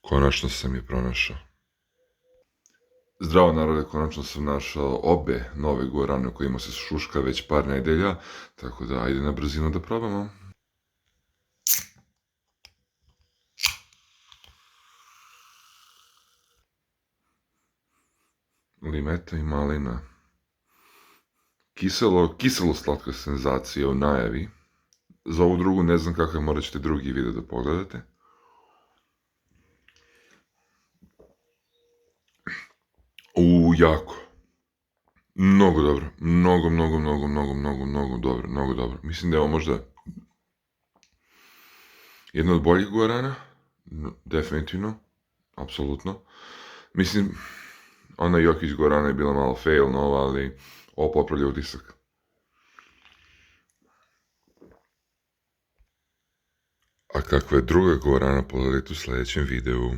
Konačno sam je pronašao. Zdravo narode, konačno sam našao obe nove guarane u kojima se šuška već par nedelja, tako da ajde na brzinu da probamo. Limeta i malina. Kiselo slatka senzacija u najavi. Za ovu drugu ne znam kako je, morat ćete drugi video da pogledate. Jako. Mnogo dobro. Mnogo dobro. Mislim da je ovo možda jedna od boljih guarana. Definitivno. Apsolutno. Mislim, ona Jokić guarana je bila malo fail nova, ali ovo popravlja utisak. A kakva je druga guarana, pogledajte u sljedećem videu.